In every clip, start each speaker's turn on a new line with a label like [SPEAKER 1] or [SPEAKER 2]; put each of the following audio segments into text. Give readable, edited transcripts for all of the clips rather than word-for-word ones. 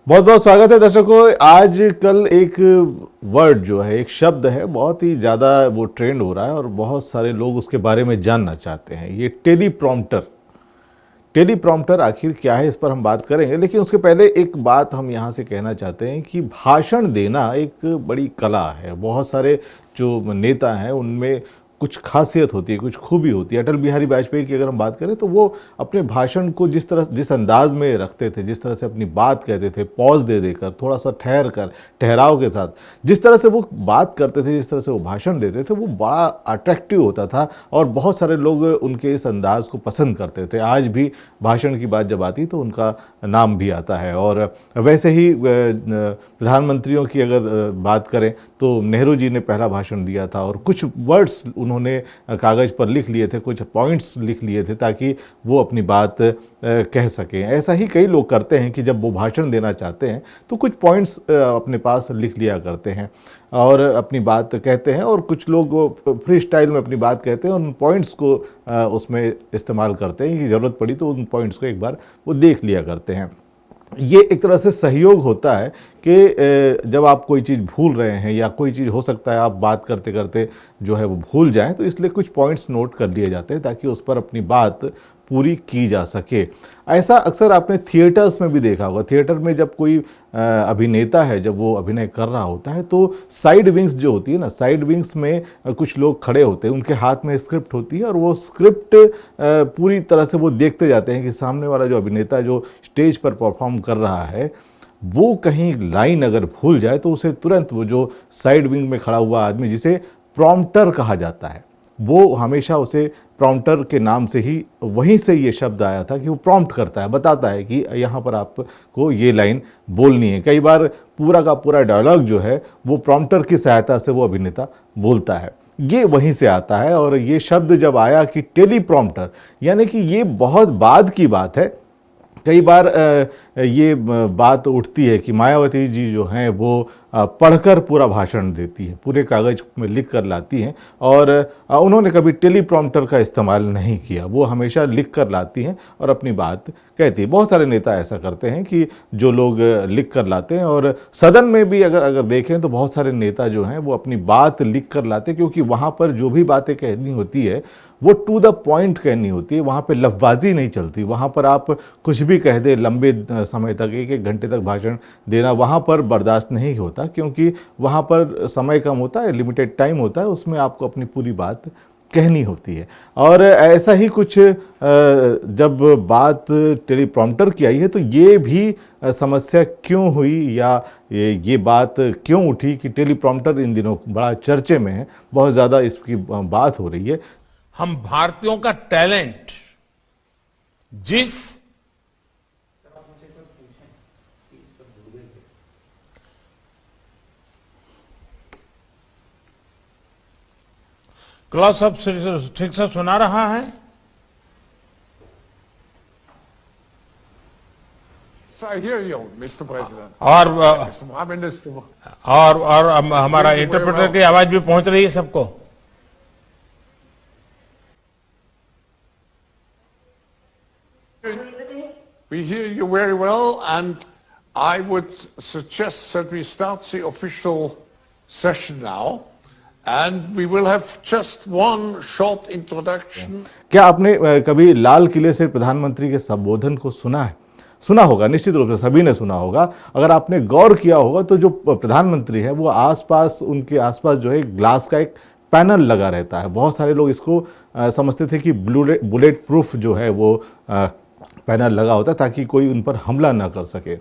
[SPEAKER 1] बहुत बहुत स्वागत है दर्शकों। आज कल एक वर्ड जो है, एक शब्द है, बहुत ही ज़्यादा वो ट्रेंड हो रहा है और बहुत सारे लोग उसके बारे में जानना चाहते हैं। ये टेलीप्रॉम्प्टर। टेलीप्रॉम्प्टर आखिर क्या है, इस पर हम बात करेंगे, लेकिन उसके पहले एक बात हम यहाँ से कहना चाहते हैं कि भाषण देना एक बड़ी कला है। बहुत सारे जो नेता हैं उनमें कुछ खासियत होती है, कुछ खूबी होती है। अटल बिहारी वाजपेयी की अगर हम बात करें तो वो अपने भाषण को जिस अंदाज में रखते थे, जिस तरह से अपनी बात कहते थे, पॉज दे देकर, थोड़ा सा ठहर कर, ठहराव के साथ जिस तरह से वो बात करते थे, जिस तरह से वो भाषण देते थे, वो बड़ा अट्रैक्टिव होता था और बहुत सारे लोग उनके इस अंदाज को पसंद करते थे। आज भी भाषण की बात जब आती तो उनका नाम भी आता है। और वैसे ही प्रधानमंत्रियों की अगर बात करें तो नेहरू जी ने पहला भाषण दिया था और कुछ वर्ड्स उन्होंने कागज़ पर लिख लिए थे, कुछ पॉइंट्स लिख लिए थे ताकि वो अपनी बात कह सकें। ऐसा ही कई लोग करते हैं कि जब वो भाषण देना चाहते हैं तो कुछ पॉइंट्स अपने पास लिख लिया करते हैं और अपनी बात कहते हैं, और कुछ लोग फ्री स्टाइल में अपनी बात कहते हैं और उन पॉइंट्स को उसमें इस्तेमाल करते हैं कि ज़रूरत पड़ी तो उन पॉइंट्स को एक बार वो देख लिया करते हैं। ये एक तरह से सहयोग होता है कि जब आप कोई चीज़ भूल रहे हैं या कोई चीज़ हो सकता है आप बात करते करते जो है वो भूल जाएं, तो इसलिए कुछ पॉइंट्स नोट कर लिए जाते हैं ताकि उस पर अपनी बात पूरी की जा सके। ऐसा अक्सर आपने थिएटर्स में भी देखा होगा। थिएटर में जब कोई अभिनेता है, जब वो अभिनय कर रहा होता है तो साइड विंग्स जो होती है ना, साइड विंग्स में कुछ लोग खड़े होते हैं, उनके हाथ में स्क्रिप्ट होती है और वो स्क्रिप्ट पूरी तरह से वो देखते जाते हैं कि सामने वाला जो अभिनेता जो स्टेज पर परफॉर्म कर रहा है वो कहीं लाइन अगर भूल जाए तो उसे तुरंत वो जो साइड विंग में खड़ा हुआ आदमी, जिसे प्रॉम्प्टर कहा जाता है, वो हमेशा उसे प्रॉम्प्टर के नाम से ही, वहीं से ये शब्द आया था कि वो प्रॉम्प्ट करता है, बताता है कि यहाँ पर आपको ये लाइन बोलनी है। कई बार पूरा का पूरा डायलॉग जो है वो प्रॉम्प्टर की सहायता से वो अभिनेता बोलता है। ये वहीं से आता है और ये शब्द जब आया कि टेलीप्रॉम्प्टर, यानी कि ये बहुत बाद की बात है। कई बार ये बात उठती है कि मायावती जी जो हैं वो पढ़कर पूरा भाषण देती हैं, पूरे कागज़ में लिख कर लाती हैं और उन्होंने कभी टेलीप्रॉम्प्टर का इस्तेमाल नहीं किया। वो हमेशा लिख कर लाती हैं और अपनी बात कहती है। बहुत सारे नेता ऐसा करते हैं कि जो लोग लिख कर लाते हैं, और सदन में भी अगर देखें तो बहुत सारे नेता जो हैं वो अपनी बात लिख कर लाते हैं, क्योंकि वहाँ पर जो भी बातें कहनी होती है वो टू द पॉइंट कहनी होती है। वहाँ पे लफ्ज़बाजी नहीं चलती। वहाँ पर आप कुछ भी कह दें, लंबे समय तक, एक एक घंटे तक भाषण देना वहाँ पर बर्दाश्त नहीं होता, क्योंकि वहाँ पर समय कम होता है, लिमिटेड टाइम होता है, उसमें आपको अपनी पूरी बात कहनी होती है। और ऐसा ही कुछ जब बात टेलीप्रॉम्प्टर की आई है तो ये भी समस्या क्यों हुई या ये बात क्यों उठी कि टेलीप्रॉम्प्टर इन दिनों बड़ा चर्चे में है, बहुत ज़्यादा इसकी बात हो रही है।
[SPEAKER 2] हम भारतीयों का टैलेंट जिस क्लॉस ऑफ ठीक से सुना रहा है।
[SPEAKER 3] I hear you, Mr. President.
[SPEAKER 2] और
[SPEAKER 3] Mr. Prime Minister.
[SPEAKER 2] और हमारा इंटरप्रेटर की आवाज भी पहुंच रही है सबको।
[SPEAKER 3] We hear you very well, and I would suggest that we start the official session now, and we will have just one short introduction.
[SPEAKER 1] क्या आपने कभी लाल किले से प्रधानमंत्री के संबोधन को सुना है? सुना होगा, निश्चित रूप से सभी ने सुना होगा। अगर आपने गौर किया होगा तो जो प्रधानमंत्री है वो आसपास, उनके आसपास जो है ग्लास का एक पैनल लगा रहता है। बहुत सारे लोग इसको समझते थे कि बुलेट प्रूफ जो है वो पैनल लगा होता है ताकि कोई उन पर हमला ना कर सके,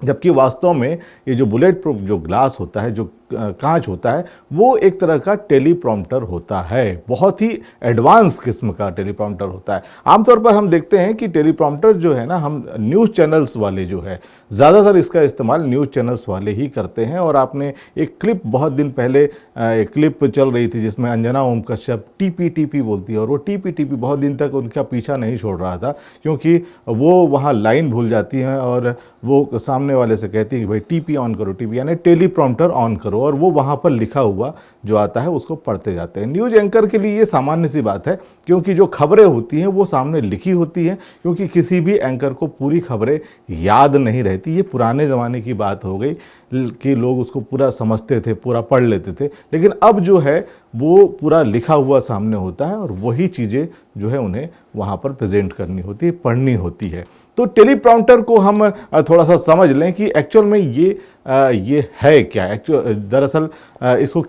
[SPEAKER 1] जबकि वास्तव में ये जो बुलेट प्रूफ जो ग्लास होता है, जो कांच होता है, वो एक तरह का टेलीप्रॉम्प्टर होता है। बहुत ही एडवांस किस्म का टेलीप्रॉम्प्टर होता है। आमतौर पर हम देखते हैं कि टेलीप्रॉम्प्टर जो है ना, हम न्यूज़ चैनल्स वाले जो है, ज़्यादातर इसका इस्तेमाल न्यूज़ चैनल्स वाले ही करते हैं। और आपने एक क्लिप, बहुत दिन पहले एक क्लिप चल रही थी जिसमें अंजना ओम कश्यप टीपी बोलती है, और वो टीपी बहुत दिन तक उनका पीछा नहीं छोड़ रहा था, क्योंकि वो वहाँ लाइन भूल जाती हैं और वो सामने वाले से कहती है कि भाई टीपी ऑन करो, टीपी यानी टेलीप्रॉम्प्टर ऑन करो, और वो वहाँ पर लिखा हुआ जो आता है उसको पढ़ते जाते हैं। न्यूज़ एंकर के लिए ये सामान्य सी बात है, क्योंकि जो खबरें होती हैं वो सामने लिखी होती हैं, क्योंकि किसी भी एंकर को पूरी खबरें याद नहीं रहती। ये पुराने ज़माने की बात हो गई कि लोग उसको पूरा समझते थे, पूरा पढ़ लेते थे, लेकिन अब जो है वो पूरा लिखा हुआ सामने होता है और वही चीज़ें जो है उन्हें वहाँ पर प्रेजेंट करनी होती है, पढ़नी होती है। तो टेलीप्रॉम्प्टर को हम थोड़ा सा समझ लें कि एक्चुअल में ये है क्या। एक्चुअल दरअसल इसको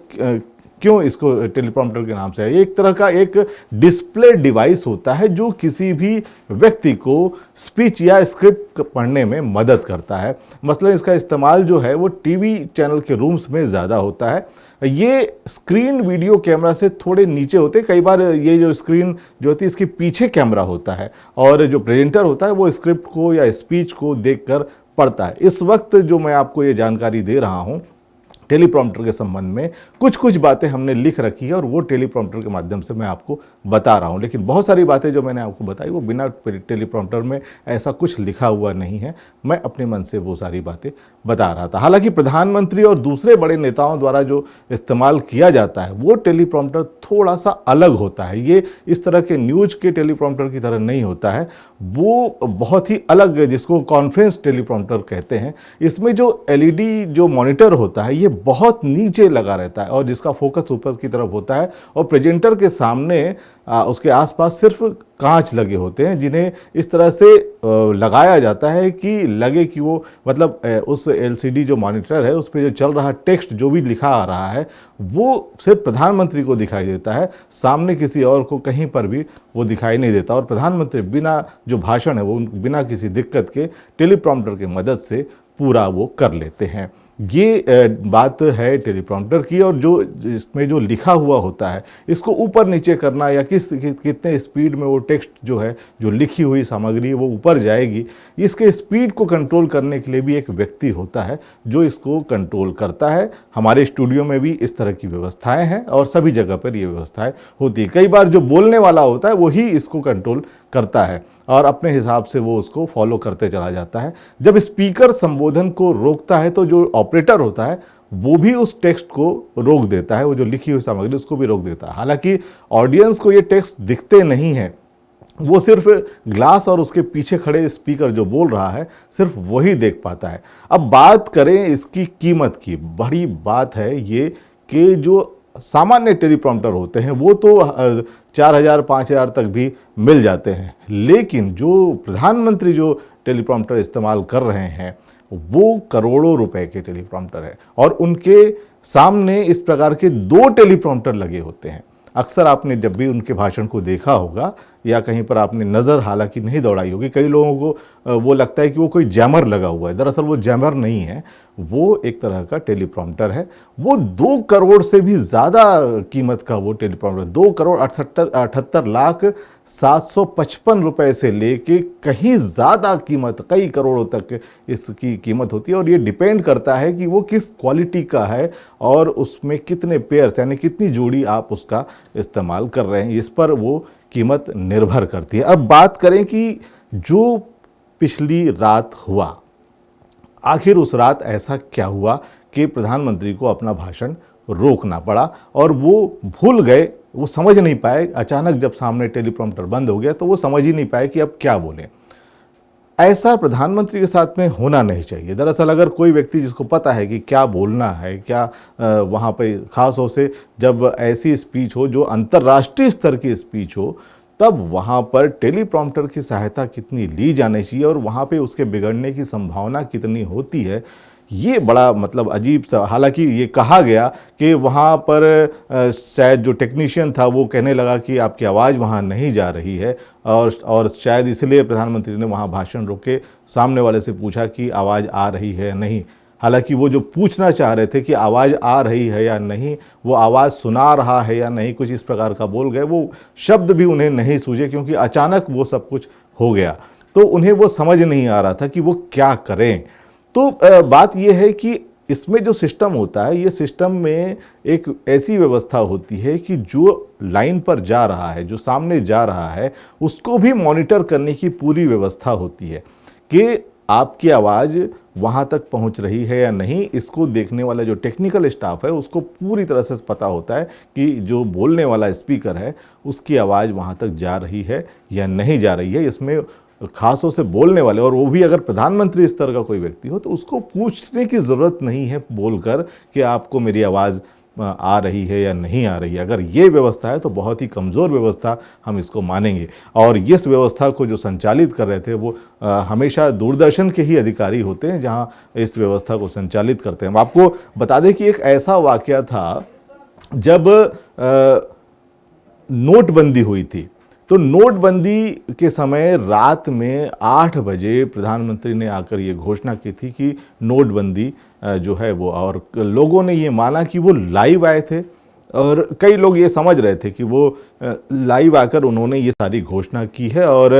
[SPEAKER 1] क्यों इसको टेलीप्रॉम्प्टर के नाम से है। एक तरह का एक डिस्प्ले डिवाइस होता है जो किसी भी व्यक्ति को स्पीच या स्क्रिप्ट पढ़ने में मदद करता है। मसलन इसका इस्तेमाल जो है वो टीवी चैनल के रूम्स में ज़्यादा होता है। ये स्क्रीन वीडियो कैमरा से थोड़े नीचे होते हैं। कई बार ये जो स्क्रीन जो होती है इसके पीछे कैमरा होता है और जो प्रेजेंटर होता है वो स्क्रिप्ट को या स्पीच को देखकर पढ़ता है। इस वक्त जो मैं आपको ये जानकारी दे रहा हूँ टेलीप्रॉम्प्टर के संबंध में, कुछ बातें हमने लिख रखी है और वो टेलीप्रॉम्प्टर के माध्यम से मैं आपको बता रहा हूँ। लेकिन बहुत सारी बातें जो मैंने आपको बताई वो बिना टेलीप्रॉम्प्टर में ऐसा कुछ लिखा हुआ नहीं है। मैं अपने मन से वो सारी बातें बता रहा था। हालांकि प्रधानमंत्री और दूसरे बड़े नेताओं द्वारा जो इस्तेमाल किया जाता है वो टेलीप्रॉम्प्टर थोड़ा सा अलग होता है। ये इस तरह के न्यूज के टेलीप्रॉम्प्टर की तरह नहीं होता है, वो बहुत ही अलग, जिसको कॉन्फ्रेंस टेलीप्रॉम्प्टर कहते हैं। इसमें जो एलईडी जो मॉनिटर होता है ये बहुत नीचे लगा रहता है और जिसका फोकस ऊपर की तरफ होता है और प्रेजेंटर के सामने उसके आसपास सिर्फ कांच लगे होते हैं, जिन्हें इस तरह से लगाया जाता है कि लगे कि वो मतलब उस एलसीडी जो मॉनिटर है उस पर जो चल रहा टेक्स्ट जो भी लिखा आ रहा है वो सिर्फ प्रधानमंत्री को दिखाई देता है, सामने किसी और को कहीं पर भी वो दिखाई नहीं देता। और प्रधानमंत्री बिना जो भाषण है वो बिना किसी दिक्कत के टेलीप्रॉम्प्टर की मदद से पूरा वो कर लेते हैं। ये बात है टेलीप्रॉम्प्टर की। और जो इसमें जो लिखा हुआ होता है इसको ऊपर नीचे करना या कितने स्पीड में वो टेक्स्ट जो है जो लिखी हुई सामग्री वो ऊपर जाएगी, इसके स्पीड को कंट्रोल करने के लिए भी एक व्यक्ति होता है जो इसको कंट्रोल करता है। हमारे स्टूडियो में भी इस तरह की व्यवस्थाएं हैं और सभी जगह पर ये व्यवस्थाएं होती है। कई बार जो बोलने वाला होता है वही इसको कंट्रोल करता है और अपने हिसाब से वो उसको फॉलो करते चला जाता है। जब स्पीकर संबोधन को रोकता है तो जो ऑपरेटर होता है वो भी उस टेक्स्ट को रोक देता है, वो जो लिखी हुई सामग्री उसको भी रोक देता है। हालांकि ऑडियंस को ये टेक्स्ट दिखते नहीं हैं, वो सिर्फ ग्लास और उसके पीछे खड़े स्पीकर जो बोल रहा है सिर्फ वही देख पाता है। अब बात करें इसकी कीमत की, बड़ी बात है ये कि जो सामान्य टेलीप्रॉम्प्टर होते हैं वो तो 4,000 5,000 तक भी मिल जाते हैं, लेकिन जो प्रधानमंत्री जो टेलीप्रॉम्प्टर इस्तेमाल कर रहे हैं वो करोड़ों रुपए के टेलीप्रॉम्प्टर है और उनके सामने इस प्रकार के 2 टेलीप्रॉम्प्टर लगे होते हैं। अक्सर आपने जब भी उनके भाषण को देखा होगा या कहीं पर आपने नज़र हालांकि नहीं दौड़ाई होगी, कई लोगों को वो लगता है कि वो कोई जैमर लगा हुआ है। दरअसल वो जैमर नहीं है, वो एक तरह का टेलीप्रॉम्प्टर है। वो 2 करोड़ से भी ज़्यादा कीमत का वो टेलीप्रॉम्प्टर, 2,78,755 रुपए से लेके कहीं ज़्यादा कीमत, कई करोड़ों तक इसकी कीमत होती है। और ये डिपेंड करता है कि वो किस क्वालिटी का है और उसमें कितने पेयर्स यानी कितनी जोड़ी आप उसका इस्तेमाल कर रहे हैं, इस पर वो कीमत निर्भर करती है। अब बात करें कि जो पिछली रात हुआ, आखिर उस रात ऐसा क्या हुआ कि प्रधानमंत्री को अपना भाषण रोकना पड़ा और वो भूल गए, वो समझ नहीं पाए। अचानक जब सामने टेलीप्रॉम्प्टर बंद हो गया तो वो समझ ही नहीं पाए कि अब क्या बोलें। ऐसा प्रधानमंत्री के साथ में होना नहीं चाहिए। दरअसल अगर कोई व्यक्ति जिसको पता है कि क्या बोलना है, क्या वहाँ पर खास तौर से जब ऐसी स्पीच हो जो अंतर्राष्ट्रीय स्तर की स्पीच हो, तब वहाँ पर टेलीप्रॉम्प्टर की सहायता कितनी ली जानी चाहिए और वहाँ पे उसके बिगड़ने की संभावना कितनी होती है, ये बड़ा मतलब अजीब सा। हालांकि ये कहा गया कि वहाँ पर शायद जो टेक्नीशियन था वो कहने लगा कि आपकी आवाज़ वहाँ नहीं जा रही है और शायद इसलिए प्रधानमंत्री ने वहाँ भाषण रोक के सामने वाले से पूछा कि आवाज़ आ रही है या नहीं। हालांकि वो जो पूछना चाह रहे थे कि आवाज़ आ रही है या नहीं, वो आवाज़ सुना रहा है या नहीं, कुछ इस प्रकार का बोल गए। वो शब्द भी उन्हें नहीं सूझे क्योंकि अचानक वो सब कुछ हो गया, तो उन्हें वो समझ नहीं आ रहा था कि वो क्या करें। तो बात यह है कि इसमें जो सिस्टम होता है, ये सिस्टम में एक ऐसी व्यवस्था होती है कि जो लाइन पर जा रहा है, जो सामने जा रहा है, उसको भी मॉनिटर करने की पूरी व्यवस्था होती है कि आपकी आवाज़ वहाँ तक पहुँच रही है या नहीं, इसको देखने वाला जो टेक्निकल स्टाफ है उसको पूरी तरह से पता होता है कि जो बोलने वाला स्पीकर है उसकी आवाज़ वहाँ तक जा रही है या नहीं जा रही है। इसमें खासों से बोलने वाले, और वो भी अगर प्रधानमंत्री स्तर का कोई व्यक्ति हो, तो उसको पूछने की ज़रूरत नहीं है बोलकर कि आपको मेरी आवाज़ आ रही है या नहीं आ रही है। अगर ये व्यवस्था है तो बहुत ही कमज़ोर व्यवस्था हम इसको मानेंगे। और इस व्यवस्था को जो संचालित कर रहे थे वो हमेशा दूरदर्शन के ही अधिकारी होते हैं जहाँ इस व्यवस्था को संचालित करते हैं। आपको बता दें कि एक ऐसा वाक़या था जब नोटबंदी हुई थी, तो नोटबंदी के समय रात में 8 बजे प्रधानमंत्री ने आकर ये घोषणा की थी कि नोटबंदी जो है वो, और लोगों ने ये माना कि वो लाइव आए थे और कई लोग ये समझ रहे थे कि वो लाइव आकर उन्होंने ये सारी घोषणा की है और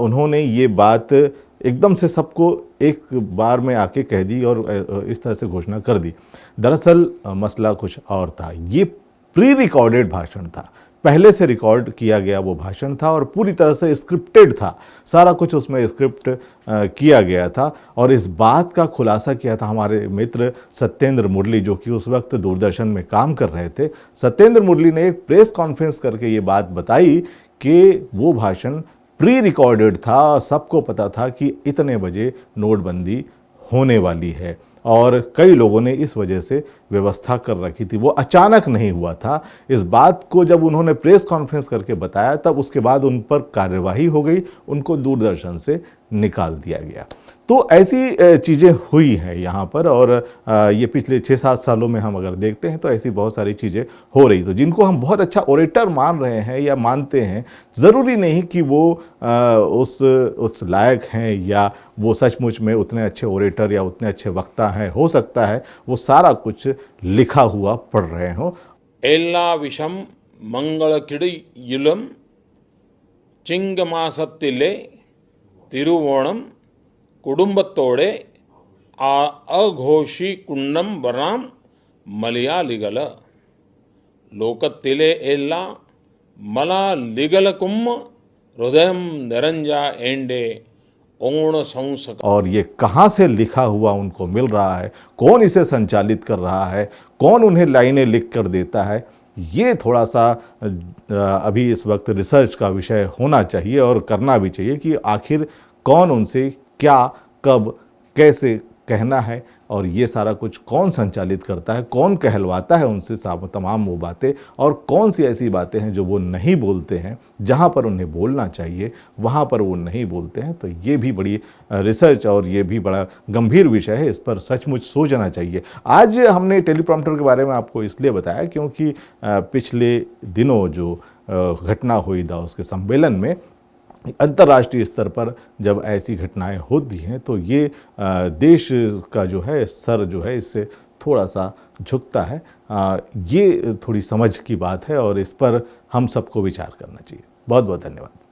[SPEAKER 1] उन्होंने ये बात एकदम से सबको एक बार में आके कह दी और इस तरह से घोषणा कर दी। दरअसल मसला कुछ और था। ये प्री रिकॉर्डेड भाषण था, पहले से रिकॉर्ड किया गया वो भाषण था और पूरी तरह से स्क्रिप्टेड था, सारा कुछ उसमें स्क्रिप्ट किया गया था। और इस बात का खुलासा किया था हमारे मित्र सत्येंद्र मुरली, जो कि उस वक्त दूरदर्शन में काम कर रहे थे। सत्येंद्र मुरली ने एक प्रेस कॉन्फ्रेंस करके ये बात बताई कि वो भाषण प्री रिकॉर्डेड था, सबको पता था कि इतने बजे नोटबंदी होने वाली है और कई लोगों ने इस वजह से व्यवस्था कर रखी थी। वो अचानक नहीं हुआ था। इस बात को जब उन्होंने प्रेस कॉन्फ्रेंस करके बताया तब उसके बाद उन पर कार्यवाही हो गई, उनको दूरदर्शन से निकाल दिया गया। तो ऐसी चीज़ें हुई हैं यहाँ पर, और ये पिछले 6-7 सालों में हम अगर देखते हैं तो ऐसी बहुत सारी चीज़ें हो रही। तो जिनको हम बहुत अच्छा ओरेटर मान रहे हैं या मानते हैं, ज़रूरी नहीं कि वो उस लायक हैं या वो सचमुच में उतने अच्छे ओरेटर या उतने अच्छे वक्ता हैं। हो सकता है वो सारा कुछ लिखा हुआ पढ़ रहे हों।
[SPEAKER 4] एल्ला विषम मंगलकिड़ियुलम चिंगमासत्तिले तिरुवोणम कुडुंबत्तोड़े अघोषी कुंडम वराम मलयालिगल लोकत्तिले एल्ला मला लिगल कुम्म हृदयम निरंजा एंडे ओण संसक।
[SPEAKER 1] और ये कहाँ से लिखा हुआ उनको मिल रहा है, कौन इसे संचालित कर रहा है, कौन उन्हें लाइनें लिख कर देता है, ये थोड़ा सा अभी इस वक्त रिसर्च का विषय होना चाहिए और करना भी चाहिए कि आखिर कौन उनसे क्या कब कैसे कहना है और ये सारा कुछ कौन संचालित करता है, कौन कहलवाता है उनसे तमाम वो बातें, और कौन सी ऐसी बातें हैं जो वो नहीं बोलते हैं, जहाँ पर उन्हें बोलना चाहिए वहाँ पर वो नहीं बोलते हैं। तो ये भी बड़ी रिसर्च और ये भी बड़ा गंभीर विषय है, इस पर सचमुच सोचना चाहिए। आज हमने टेलीप्रॉम्प्टर के बारे में आपको इसलिए बताया क्योंकि पिछले दिनों जो घटना हुई दावोस के सम्मेलन में, अंतर्राष्ट्रीय स्तर पर जब ऐसी घटनाएं होती हैं तो ये देश का जो है सर जो है इससे थोड़ा सा झुकता है। ये थोड़ी समझ की बात है और इस पर हम सबको विचार करना चाहिए। बहुत बहुत धन्यवाद।